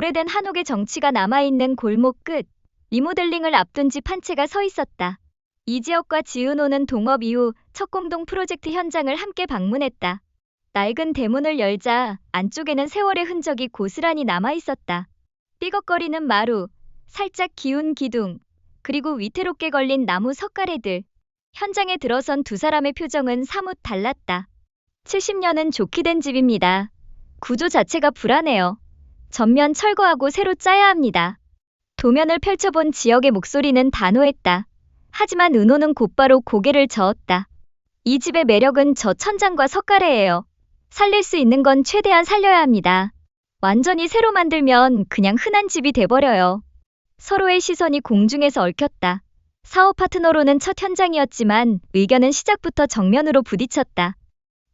오래된 한옥의 정취가 남아있는 골목 끝, 리모델링을 앞둔 집 한 채가 서 있었다. 이지혁과 지은호는 동업 이후 첫 공동 프로젝트 현장을 함께 방문했다. 낡은 대문을 열자 안쪽에는 세월의 흔적이 고스란히 남아있었다. 삐걱거리는 마루, 살짝 기운 기둥, 그리고 위태롭게 걸린 나무 석가래들. 현장에 들어선 두 사람의 표정은 사뭇 달랐다. 70년은 좋게 된 집입니다. 구조 자체가 불안해요. 전면 철거하고 새로 짜야 합니다. 도면을 펼쳐본 지혁의 목소리는 단호했다. 하지만 은호는 곧바로 고개를 저었다. 이 집의 매력은 저 천장과 석가래예요. 살릴 수 있는 건 최대한 살려야 합니다. 완전히 새로 만들면 그냥 흔한 집이 돼버려요. 서로의 시선이 공중에서 얽혔다. 사업 파트너로는 첫 현장이었지만 의견은 시작부터 정면으로 부딪혔다.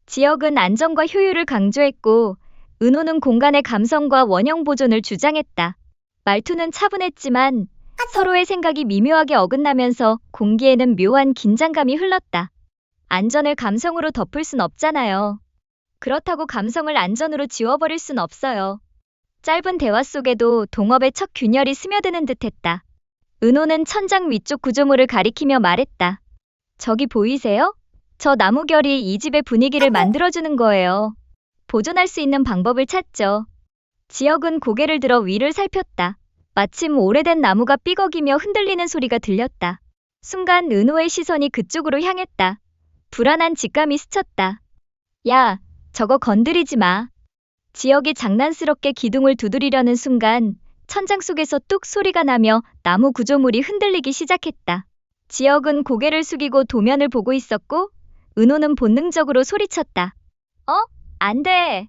지혁은 안정과 효율을 강조했고 은호는 공간의 감성과 원형 보존을 주장했다. 말투는 차분했지만 서로의 생각이 미묘하게 어긋나면서 공기에는 묘한 긴장감이 흘렀다. 안전을 감성으로 덮을 순 없잖아요. 그렇다고 감성을 안전으로 지워버릴 순 없어요. 짧은 대화 속에도 동업의 첫 균열이 스며드는 듯했다. 은호는 천장 위쪽 구조물을 가리키며 말했다. 저기 보이세요? 저 나무결이 이 집의 분위기를 만들어주는 거예요. 보존할 수 있는 방법을 찾죠. 지혁은 고개를 들어 위를 살폈다. 마침 오래된 나무가 삐걱이며 흔들리는 소리가 들렸다. 순간 은호의 시선이 그쪽으로 향했다. 불안한 직감이 스쳤다. 야, 저거 건드리지 마. 지혁이 장난스럽게 기둥을 두드리려는 순간 천장 속에서 뚝 소리가 나며 나무 구조물이 흔들리기 시작했다. 지혁은 고개를 숙이고 도면을 보고 있었고 은호는 본능적으로 소리쳤다. 안 돼.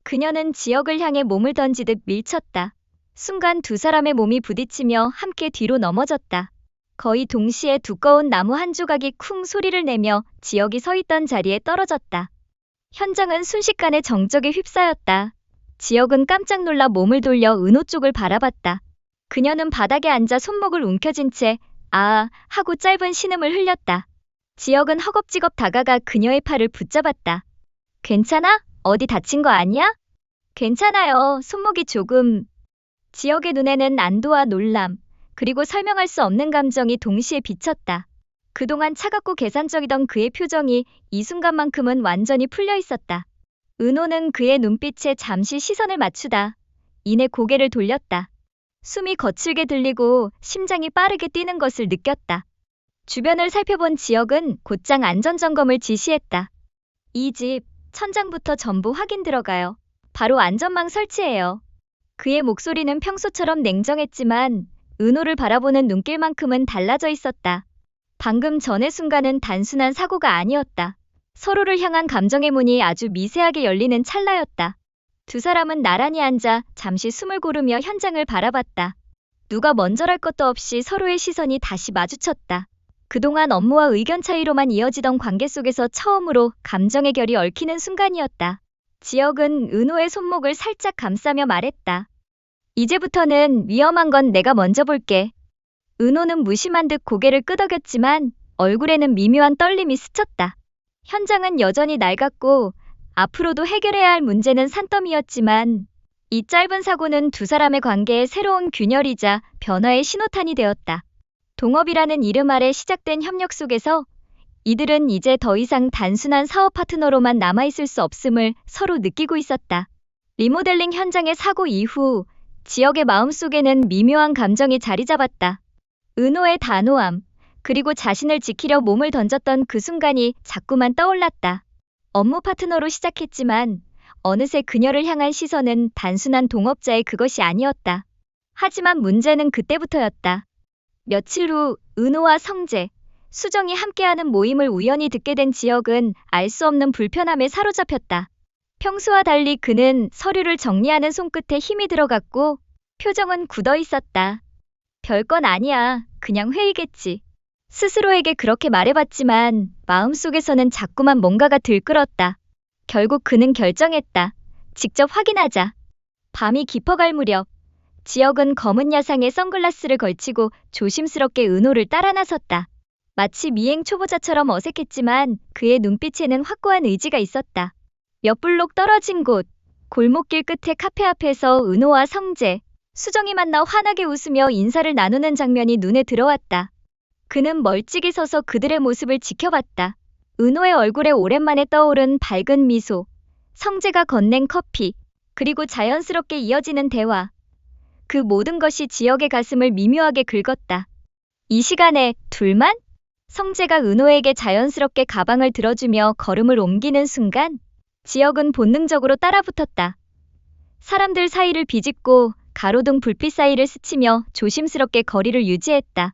그녀는 지혁을 향해 몸을 던지듯 밀쳤다. 순간 두 사람의 몸이 부딪히며 함께 뒤로 넘어졌다. 거의 동시에 두꺼운 나무 한 조각이 쿵 소리를 내며 지혁이 서 있던 자리에 떨어졌다. 현장은 순식간에 정적에 휩싸였다. 지혁은 깜짝 놀라 몸을 돌려 은호 쪽을 바라봤다. 그녀는 바닥에 앉아 손목을 움켜쥔 채 아 하고 짧은 신음을 흘렸다. 지혁은 허겁지겁 다가가 그녀의 팔을 붙잡았다. 괜찮아? 어디 다친 거 아니야? 괜찮아요. 손목이 조금... 지혁의 눈에는 안도와 놀람, 그리고 설명할 수 없는 감정이 동시에 비쳤다. 그동안 차갑고 계산적이던 그의 표정이 이 순간만큼은 완전히 풀려 있었다. 은호는 그의 눈빛에 잠시 시선을 맞추다 이내 고개를 돌렸다. 숨이 거칠게 들리고 심장이 빠르게 뛰는 것을 느꼈다. 주변을 살펴본 지혁은 곧장 안전점검을 지시했다. 이 집 천장부터 전부 확인 들어가요. 바로 안전망 설치해요. 그의 목소리는 평소처럼 냉정했지만 은호를 바라보는 눈길만큼은 달라져 있었다. 방금 전의 순간은 단순한 사고가 아니었다. 서로를 향한 감정의 문이 아주 미세하게 열리는 찰나였다. 두 사람은 나란히 앉아 잠시 숨을 고르며 현장을 바라봤다. 누가 먼저랄 것도 없이 서로의 시선이 다시 마주쳤다. 그동안 업무와 의견 차이로만 이어지던 관계 속에서 처음으로 감정의 결이 얽히는 순간이었다. 지혁은 은호의 손목을 살짝 감싸며 말했다. 이제부터는 위험한 건 내가 먼저 볼게. 은호는 무심한 듯 고개를 끄덕였지만 얼굴에는 미묘한 떨림이 스쳤다. 현장은 여전히 낡았고 앞으로도 해결해야 할 문제는 산더미였지만 이 짧은 사고는 두 사람의 관계에 새로운 균열이자 변화의 신호탄이 되었다. 동업이라는 이름 아래 시작된 협력 속에서 이들은 이제 더 이상 단순한 사업 파트너로만 남아있을 수 없음을 서로 느끼고 있었다. 리모델링 현장의 사고 이후 지혁의 마음속에는 미묘한 감정이 자리 잡았다. 은호의 단호함, 그리고 자신을 지키려 몸을 던졌던 그 순간이 자꾸만 떠올랐다. 업무 파트너로 시작했지만 어느새 그녀를 향한 시선은 단순한 동업자의 그것이 아니었다. 하지만 문제는 그때부터였다. 며칠 후 은호와 성재, 수정이 함께하는 모임을 우연히 듣게 된 지혁은 알 수 없는 불편함에 사로잡혔다. 평소와 달리 그는 서류를 정리하는 손끝에 힘이 들어갔고 표정은 굳어 있었다. 별건 아니야. 그냥 회의겠지. 스스로에게 그렇게 말해봤지만 마음속에서는 자꾸만 뭔가가 들끓었다. 결국 그는 결정했다. 직접 확인하자. 밤이 깊어갈 무렵 지혁은 검은 야상에 선글라스를 걸치고 조심스럽게 은호를 따라 나섰다. 마치 미행 초보자처럼 어색했지만 그의 눈빛에는 확고한 의지가 있었다. 몇 블록 떨어진 곳, 골목길 끝의 카페 앞에서 은호와 성재, 수정이 만나 환하게 웃으며 인사를 나누는 장면이 눈에 들어왔다. 그는 멀찍이 서서 그들의 모습을 지켜봤다. 은호의 얼굴에 오랜만에 떠오른 밝은 미소, 성재가 건넨 커피, 그리고 자연스럽게 이어지는 대화. 그 모든 것이 지혁의 가슴을 미묘하게 긁었다. 이 시간에 둘만? 성재가 은호에게 자연스럽게 가방을 들어주며 걸음을 옮기는 순간 지혁은 본능적으로 따라붙었다. 사람들 사이를 비집고 가로등 불빛 사이를 스치며 조심스럽게 거리를 유지했다.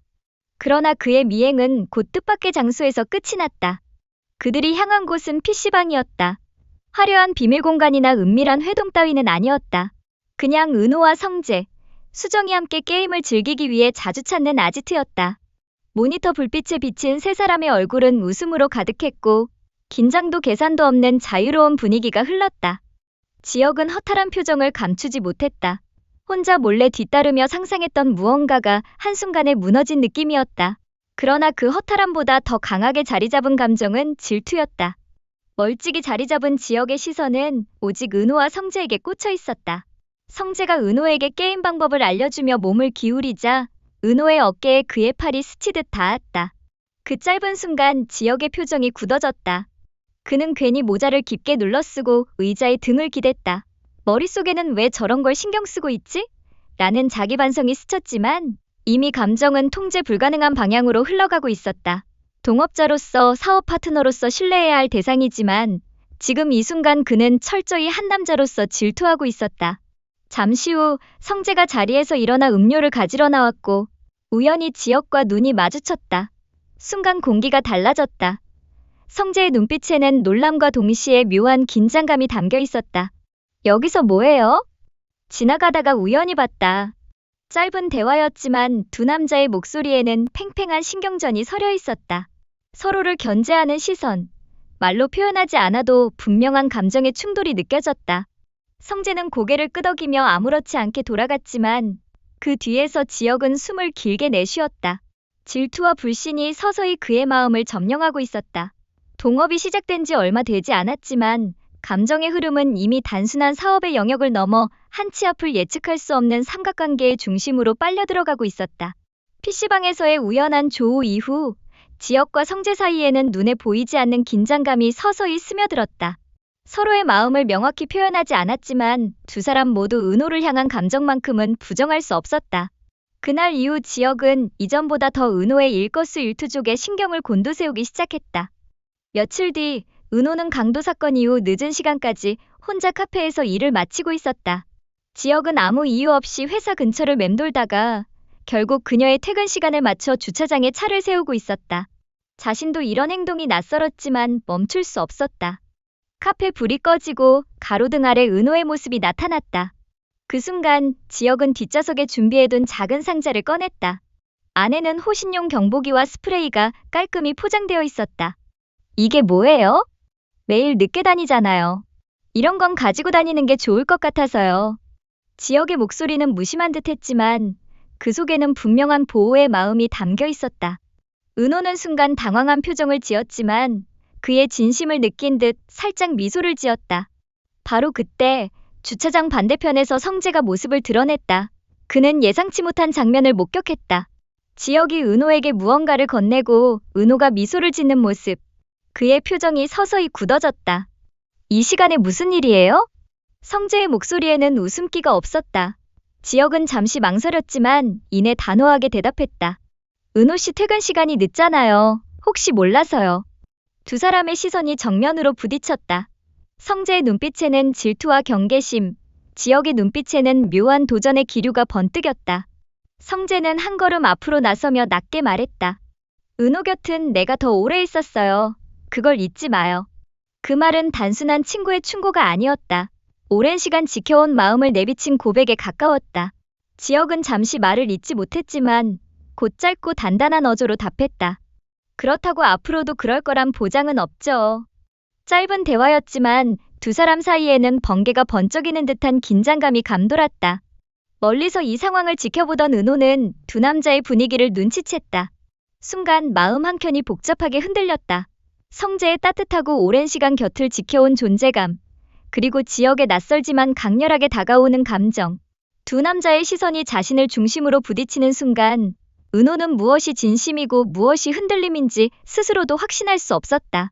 그러나 그의 미행은 곧 뜻밖의 장소에서 끝이 났다. 그들이 향한 곳은 PC방이었다. 화려한 비밀 공간이나 은밀한 회동 따위는 아니었다. 그냥 은호와 성재, 수정이 함께 게임을 즐기기 위해 자주 찾는 아지트였다. 모니터 불빛에 비친 세 사람의 얼굴은 웃음으로 가득했고 긴장도 계산도 없는 자유로운 분위기가 흘렀다. 지혁은 허탈한 표정을 감추지 못했다. 혼자 몰래 뒤따르며 상상했던 무언가가 한순간에 무너진 느낌이었다. 그러나 그 허탈함보다 더 강하게 자리 잡은 감정은 질투였다. 멀찍이 자리 잡은 지혁의 시선은 오직 은호와 성재에게 꽂혀 있었다. 성재가 은호에게 게임 방법을 알려주며 몸을 기울이자 은호의 어깨에 그의 팔이 스치듯 닿았다. 그 짧은 순간 지혁의 표정이 굳어졌다. 그는 괜히 모자를 깊게 눌러쓰고 의자에 등을 기댔다. 머릿속에는 왜 저런 걸 신경 쓰고 있지? 라는 자기 반성이 스쳤지만 이미 감정은 통제 불가능한 방향으로 흘러가고 있었다. 동업자로서 사업 파트너로서 신뢰해야 할 대상이지만 지금 이 순간 그는 철저히 한 남자로서 질투하고 있었다. 잠시 후 성재가 자리에서 일어나 음료를 가지러 나왔고 우연히 지혁과 눈이 마주쳤다. 순간 공기가 달라졌다. 성재의 눈빛에는 놀람과 동시에 묘한 긴장감이 담겨 있었다. 여기서 뭐해요? 지나가다가 우연히 봤다. 짧은 대화였지만 두 남자의 목소리에는 팽팽한 신경전이 서려 있었다. 서로를 견제하는 시선, 말로 표현하지 않아도 분명한 감정의 충돌이 느껴졌다. 성재는 고개를 끄덕이며 아무렇지 않게 돌아갔지만 그 뒤에서 지혁은 숨을 길게 내쉬었다. 질투와 불신이 서서히 그의 마음을 점령하고 있었다. 동업이 시작된 지 얼마 되지 않았지만 감정의 흐름은 이미 단순한 사업의 영역을 넘어 한 치 앞을 예측할 수 없는 삼각관계의 중심으로 빨려 들어가고 있었다. PC방에서의 우연한 조우 이후 지혁과 성재 사이에는 눈에 보이지 않는 긴장감이 서서히 스며들었다. 서로의 마음을 명확히 표현하지 않았지만 두 사람 모두 은호를 향한 감정만큼은 부정할 수 없었다. 그날 이후 지혁은 이전보다 더 은호의 일거수일투족에 신경을 곤두세우기 시작했다. 며칠 뒤 은호는 강도 사건 이후 늦은 시간까지 혼자 카페에서 일을 마치고 있었다. 지혁은 아무 이유 없이 회사 근처를 맴돌다가 결국 그녀의 퇴근 시간을 맞춰 주차장에 차를 세우고 있었다. 자신도 이런 행동이 낯설었지만 멈출 수 없었다. 카페 불이 꺼지고 가로등 아래 은호의 모습이 나타났다. 그 순간 지혁은 뒷좌석에 준비해둔 작은 상자를 꺼냈다. 안에는 호신용 경보기와 스프레이가 깔끔히 포장되어 있었다. 이게 뭐예요? 매일 늦게 다니잖아요. 이런 건 가지고 다니는 게 좋을 것 같아서요. 지혁의 목소리는 무심한 듯 했지만 그 속에는 분명한 보호의 마음이 담겨 있었다. 은호는 순간 당황한 표정을 지었지만 그의 진심을 느낀 듯 살짝 미소를 지었다. 바로 그때 주차장 반대편에서 성재가 모습을 드러냈다. 그는 예상치 못한 장면을 목격했다. 지혁이 은호에게 무언가를 건네고 은호가 미소를 짓는 모습. 그의 표정이 서서히 굳어졌다. 이 시간에 무슨 일이에요? 성재의 목소리에는 웃음기가 없었다. 지혁은 잠시 망설였지만 이내 단호하게 대답했다. 은호 씨 퇴근 시간이 늦잖아요. 혹시 몰라서요. 두 사람의 시선이 정면으로 부딪혔다. 성재의 눈빛에는 질투와 경계심, 지혁의 눈빛에는 묘한 도전의 기류가 번뜩였다. 성재는 한 걸음 앞으로 나서며 낮게 말했다. 은호 곁은 내가 더 오래 있었어요. 그걸 잊지 마요. 그 말은 단순한 친구의 충고가 아니었다. 오랜 시간 지켜온 마음을 내비친 고백에 가까웠다. 지혁은 잠시 말을 잇지 못했지만 곧 짧고 단단한 어조로 답했다. 그렇다고 앞으로도 그럴 거란 보장은 없죠. 짧은 대화였지만 두 사람 사이에는 번개가 번쩍이는 듯한 긴장감이 감돌았다. 멀리서 이 상황을 지켜보던 은호는 두 남자의 분위기를 눈치챘다. 순간 마음 한켠이 복잡하게 흔들렸다. 성재의 따뜻하고 오랜 시간 곁을 지켜온 존재감, 그리고 지역의 낯설지만 강렬하게 다가오는 감정. 두 남자의 시선이 자신을 중심으로 부딪히는 순간 은호는 무엇이 진심이고 무엇이 흔들림인지 스스로도 확신할 수 없었다.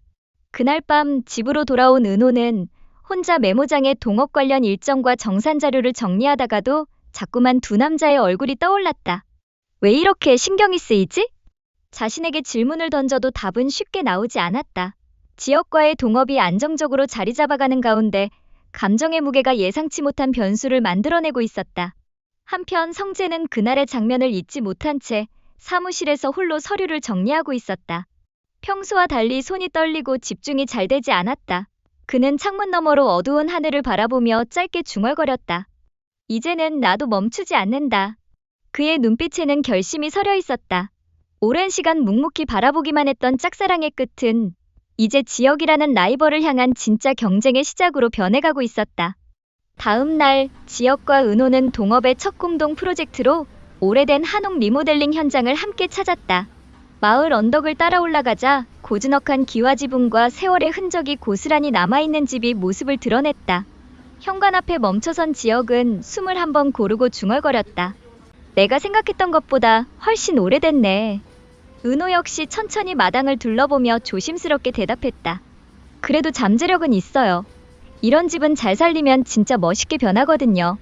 그날 밤 집으로 돌아온 은호는 혼자 메모장에 동업 관련 일정과 정산 자료를 정리하다가도 자꾸만 두 남자의 얼굴이 떠올랐다. 왜 이렇게 신경이 쓰이지? 자신에게 질문을 던져도 답은 쉽게 나오지 않았다. 지역과의 동업이 안정적으로 자리 잡아가는 가운데 감정의 무게가 예상치 못한 변수를 만들어내고 있었다. 한편 성재는 그날의 장면을 잊지 못한 채 사무실에서 홀로 서류를 정리하고 있었다. 평소와 달리 손이 떨리고 집중이 잘 되지 않았다. 그는 창문 너머로 어두운 하늘을 바라보며 짧게 중얼거렸다. 이제는 나도 멈추지 않는다. 그의 눈빛에는 결심이 서려 있었다. 오랜 시간 묵묵히 바라보기만 했던 짝사랑의 끝은 이제 지역이라는 라이벌을 향한 진짜 경쟁의 시작으로 변해가고 있었다. 다음 날 지역과 은호는 동업의 첫 공동 프로젝트로 오래된 한옥 리모델링 현장을 함께 찾았다. 마을 언덕을 따라 올라가자 고즈넉한 기와 지붕과 세월의 흔적이 고스란히 남아있는 집이 모습을 드러냈다. 현관 앞에 멈춰선 지역은 숨을 한번 고르고 중얼거렸다. 내가 생각했던 것보다 훨씬 오래됐네. 은호 역시 천천히 마당을 둘러보며 조심스럽게 대답했다. 그래도 잠재력은 있어요. 이런 집은 잘 살리면 진짜 멋있게 변하거든요.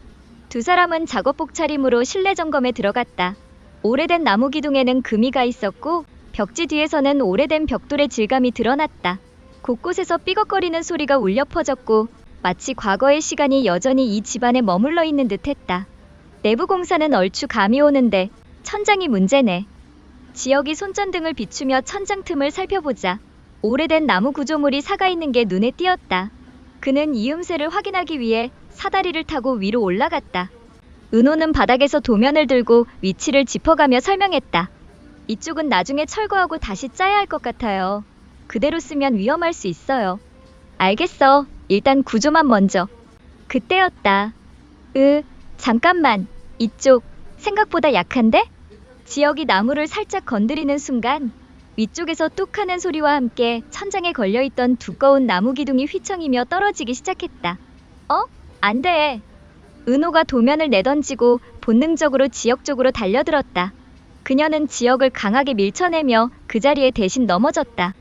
두 사람은 작업복 차림으로 실내 점검에 들어갔다. 오래된 나무 기둥에는 금이가 있었고 벽지 뒤에서는 오래된 벽돌의 질감이 드러났다. 곳곳에서 삐걱거리는 소리가 울려 퍼졌고 마치 과거의 시간이 여전히 이 집안에 머물러 있는 듯했다. 내부 공사는 얼추 감이 오는데 천장이 문제네. 지역이 손전등을 비추며 천장 틈을 살펴보자 오래된 나무 구조물이 사가 있는 게 눈에 띄었다. 그는 이음새를 확인하기 위해 사다리를 타고 위로 올라갔다. 은호는 바닥에서 도면을 들고 위치를 짚어가며 설명했다. 이쪽은 나중에 철거하고 다시 짜야 할 것 같아요. 그대로 쓰면 위험할 수 있어요. 알겠어. 일단 구조만 먼저. 그때였다. 잠깐만. 이쪽 생각보다 약한데? 지역이 나무를 살짝 건드리는 순간 위쪽에서 뚝 하는 소리와 함께 천장에 걸려있던 두꺼운 나무 기둥이 휘청이며 떨어지기 시작했다. 안 돼. 은호가 도면을 내던지고 본능적으로 지역 쪽으로 달려들었다. 그녀는 지역을 강하게 밀쳐내며 그 자리에 대신 넘어졌다.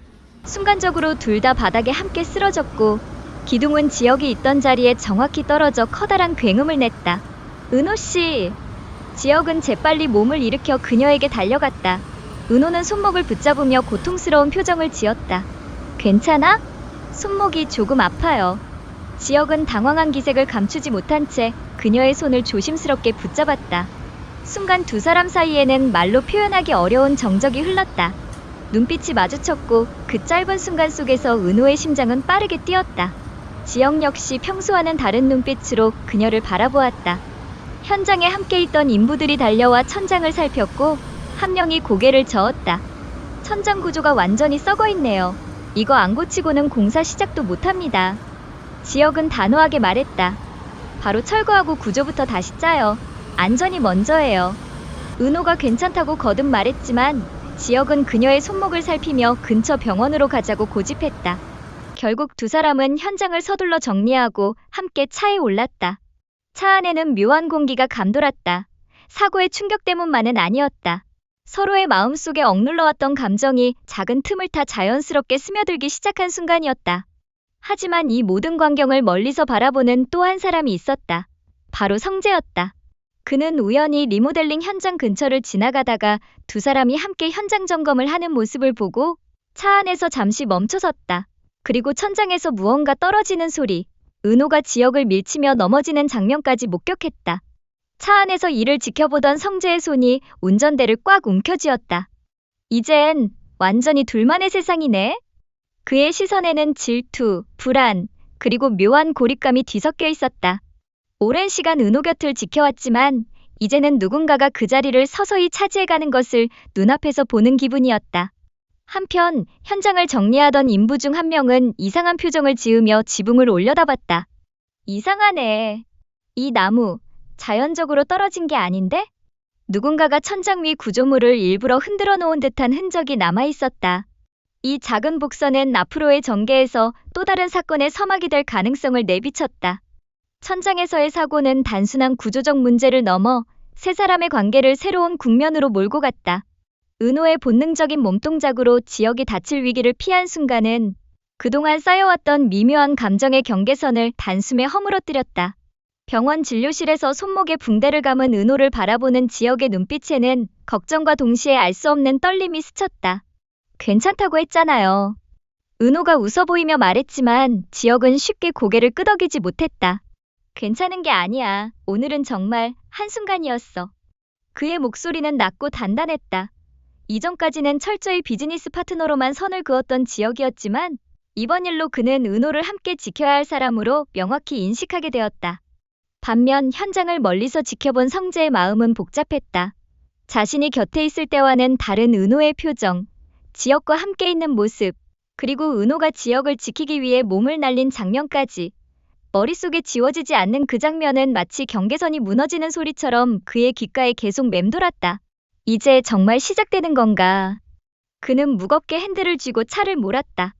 순간적으로 둘 다 바닥에 함께 쓰러졌고 기둥은 지역이 있던 자리에 정확히 떨어져 커다란 굉음을 냈다. 은호씨! 지역은 재빨리 몸을 일으켜 그녀에게 달려갔다. 은호는 손목을 붙잡으며 고통스러운 표정을 지었다. 괜찮아? 손목이 조금 아파요. 지역은 당황한 기색을 감추지 못한 채 그녀의 손을 조심스럽게 붙잡았다. 순간 두 사람 사이에는 말로 표현하기 어려운 정적이 흘렀다. 눈빛이 마주쳤고 그 짧은 순간 속에서 은호의 심장은 빠르게 뛰었다. 지역 역시 평소와는 다른 눈빛으로 그녀를 바라보았다. 현장에 함께 있던 인부들이 달려와 천장을 살폈고 한 명이 고개를 저었다. 천장 구조가 완전히 썩어 있네요. 이거 안 고치고는 공사 시작도 못합니다. 지역은 단호하게 말했다. 바로 철거하고 구조부터 다시 짜요. 안전이 먼저예요. 은호가 괜찮다고 거듭 말했지만 지역은 그녀의 손목을 살피며 근처 병원으로 가자고 고집했다. 결국 두 사람은 현장을 서둘러 정리하고 함께 차에 올랐다. 차 안에는 묘한 공기가 감돌았다. 사고의 충격 때문만은 아니었다. 서로의 마음속에 억눌러왔던 감정이 작은 틈을 타 자연스럽게 스며들기 시작한 순간이었다. 하지만 이 모든 광경을 멀리서 바라보는 또 한 사람이 있었다. 바로 성재였다. 그는 우연히 리모델링 현장 근처를 지나가다가 두 사람이 함께 현장 점검을 하는 모습을 보고 차 안에서 잠시 멈춰섰다. 그리고 천장에서 무언가 떨어지는 소리, 은호가 지역을 밀치며 넘어지는 장면까지 목격했다. 차 안에서 이를 지켜보던 성재의 손이 운전대를 꽉 움켜쥐었다. 이젠 완전히 둘만의 세상이네. 그의 시선에는 질투, 불안, 그리고 묘한 고립감이 뒤섞여 있었다. 오랜 시간 은호 곁을 지켜왔지만 이제는 누군가가 그 자리를 서서히 차지해가는 것을 눈앞에서 보는 기분이었다. 한편 현장을 정리하던 인부 중 한 명은 이상한 표정을 지으며 지붕을 올려다봤다. 이상하네. 이 나무, 자연적으로 떨어진 게 아닌데? 누군가가 천장 위 구조물을 일부러 흔들어 놓은 듯한 흔적이 남아있었다. 이 작은 복선은 앞으로의 전개에서 또 다른 사건의 서막이 될 가능성을 내비쳤다. 천장에서의 사고는 단순한 구조적 문제를 넘어 세 사람의 관계를 새로운 국면으로 몰고 갔다. 은호의 본능적인 몸동작으로 지혁이 다칠 위기를 피한 순간은 그동안 쌓여왔던 미묘한 감정의 경계선을 단숨에 허물어뜨렸다. 병원 진료실에서 손목에 붕대를 감은 은호를 바라보는 지혁의 눈빛에는 걱정과 동시에 알 수 없는 떨림이 스쳤다. 괜찮다고 했잖아요. 은호가 웃어 보이며 말했지만 지혁은 쉽게 고개를 끄덕이지 못했다. 괜찮은 게 아니야. 오늘은 정말 한순간이었어. 그의 목소리는 낮고 단단했다. 이전까지는 철저히 비즈니스 파트너로만 선을 그었던 지혁이었지만 이번 일로 그는 은호를 함께 지켜야 할 사람으로 명확히 인식하게 되었다. 반면 현장을 멀리서 지켜본 성재의 마음은 복잡했다. 자신이 곁에 있을 때와는 다른 은호의 표정, 지혁과 함께 있는 모습, 그리고 은호가 지혁을 지키기 위해 몸을 날린 장면까지. 머릿속에 지워지지 않는 그 장면은 마치 경계선이 무너지는 소리처럼 그의 귓가에 계속 맴돌았다. 이제 정말 시작되는 건가? 그는 무겁게 핸들을 쥐고 차를 몰았다.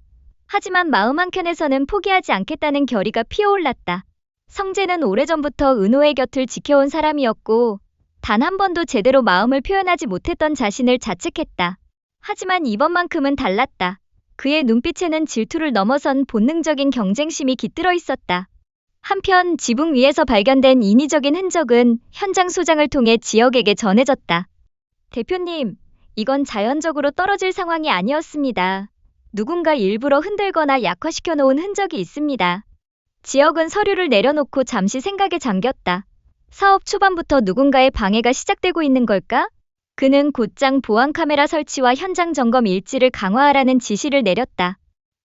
하지만 마음 한켠에서는 포기하지 않겠다는 결의가 피어올랐다. 성재는 오래전부터 은호의 곁을 지켜온 사람이었고 단 한 번도 제대로 마음을 표현하지 못했던 자신을 자책했다. 하지만 이번만큼은 달랐다. 그의 눈빛에는 질투를 넘어선 본능적인 경쟁심이 깃들어 있었다. 한편 지붕 위에서 발견된 인위적인 흔적은 현장 소장을 통해 지혁에게 전해졌다. 대표님, 이건 자연적으로 떨어질 상황이 아니었습니다. 누군가 일부러 흔들거나 약화시켜 놓은 흔적이 있습니다. 지혁은 서류를 내려놓고 잠시 생각에 잠겼다. 사업 초반부터 누군가의 방해가 시작되고 있는 걸까? 그는 곧장 보안 카메라 설치와 현장 점검 일지를 강화하라는 지시를 내렸다.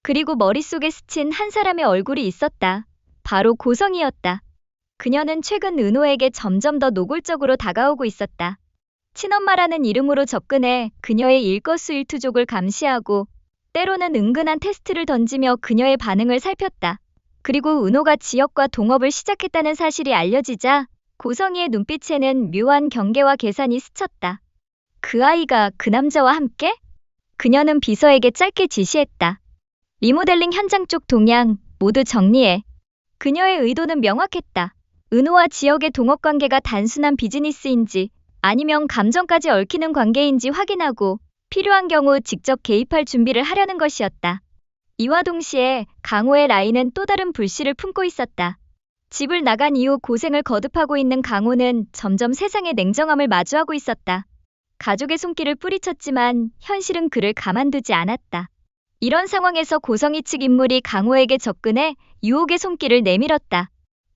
그리고 머릿속에 스친 한 사람의 얼굴이 있었다. 바로 고성이었다. 그녀는 최근 은호에게 점점 더 노골적으로 다가오고 있었다. 친엄마라는 이름으로 접근해 그녀의 일거수일투족을 감시하고 때로는 은근한 테스트를 던지며 그녀의 반응을 살폈다. 그리고 은호가 지혁과 동업을 시작했다는 사실이 알려지자 고성이의 눈빛에는 묘한 경계와 계산이 스쳤다. 그 아이가 그 남자와 함께? 그녀는 비서에게 짧게 지시했다. 리모델링 현장 쪽 동향 모두 정리해. 그녀의 의도는 명확했다. 은호와 지혁의 동업 관계가 단순한 비즈니스인지 아니면 감정까지 얽히는 관계인지 확인하고 필요한 경우 직접 개입할 준비를 하려는 것이었다. 이와 동시에 강호의 라인은 또 다른 불씨를 품고 있었다. 집을 나간 이후 고생을 거듭하고 있는 강호는 점점 세상의 냉정함을 마주하고 있었다. 가족의 손길을 뿌리쳤지만 현실은 그를 가만두지 않았다. 이런 상황에서 고성희 측 인물이 강호에게 접근해 유혹의 손길을 내밀었다.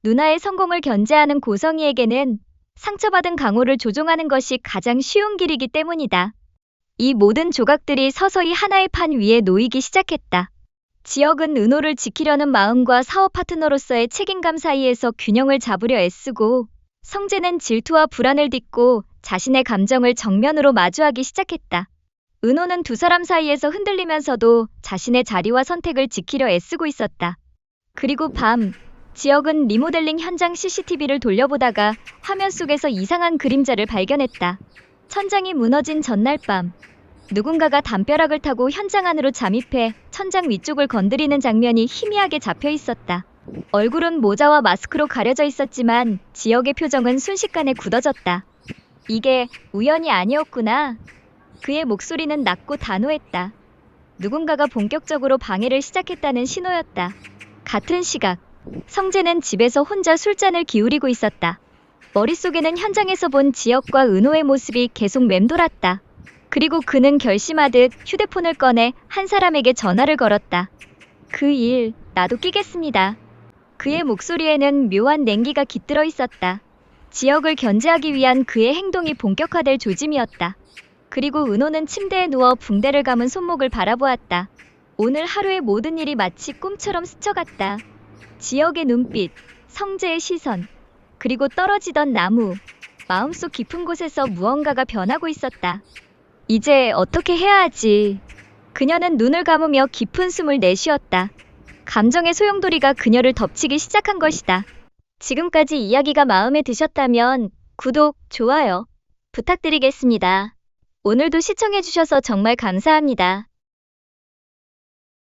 누나의 성공을 견제하는 고성희에게는 상처받은 강호를 조종하는 것이 가장 쉬운 길이기 때문이다. 이 모든 조각들이 서서히 하나의 판 위에 놓이기 시작했다. 지혁은 은호를 지키려는 마음과 사업 파트너로서의 책임감 사이에서 균형을 잡으려 애쓰고 성재는 질투와 불안을 딛고 자신의 감정을 정면으로 마주하기 시작했다. 은호는 두 사람 사이에서 흔들리면서도 자신의 자리와 선택을 지키려 애쓰고 있었다. 그리고 밤, 지혁은 리모델링 현장 CCTV를 돌려보다가 화면 속에서 이상한 그림자를 발견했다. 천장이 무너진 전날 밤, 누군가가 담벼락을 타고 현장 안으로 잠입해 천장 위쪽을 건드리는 장면이 희미하게 잡혀 있었다. 얼굴은 모자와 마스크로 가려져 있었지만 지혁의 표정은 순식간에 굳어졌다. 이게 우연이 아니었구나. 그의 목소리는 낮고 단호했다. 누군가가 본격적으로 방해를 시작했다는 신호였다. 같은 시각, 성재는 집에서 혼자 술잔을 기울이고 있었다. 머릿속에는 현장에서 본 지혁과 은호의 모습이 계속 맴돌았다. 그리고 그는 결심하듯 휴대폰을 꺼내 한 사람에게 전화를 걸었다. 그 일, 나도 끼겠습니다. 그의 목소리에는 묘한 냉기가 깃들어 있었다. 지혁을 견제하기 위한 그의 행동이 본격화될 조짐이었다. 그리고 은호는 침대에 누워 붕대를 감은 손목을 바라보았다. 오늘 하루의 모든 일이 마치 꿈처럼 스쳐갔다. 지혁의 눈빛, 성재의 시선, 그리고 떨어지던 나무. 마음속 깊은 곳에서 무언가가 변하고 있었다. 이제 어떻게 해야 하지? 그녀는 눈을 감으며 깊은 숨을 내쉬었다. 감정의 소용돌이가 그녀를 덮치기 시작한 것이다. 지금까지 이야기가 마음에 드셨다면 구독, 좋아요 부탁드리겠습니다. 오늘도 시청해주셔서 정말 감사합니다.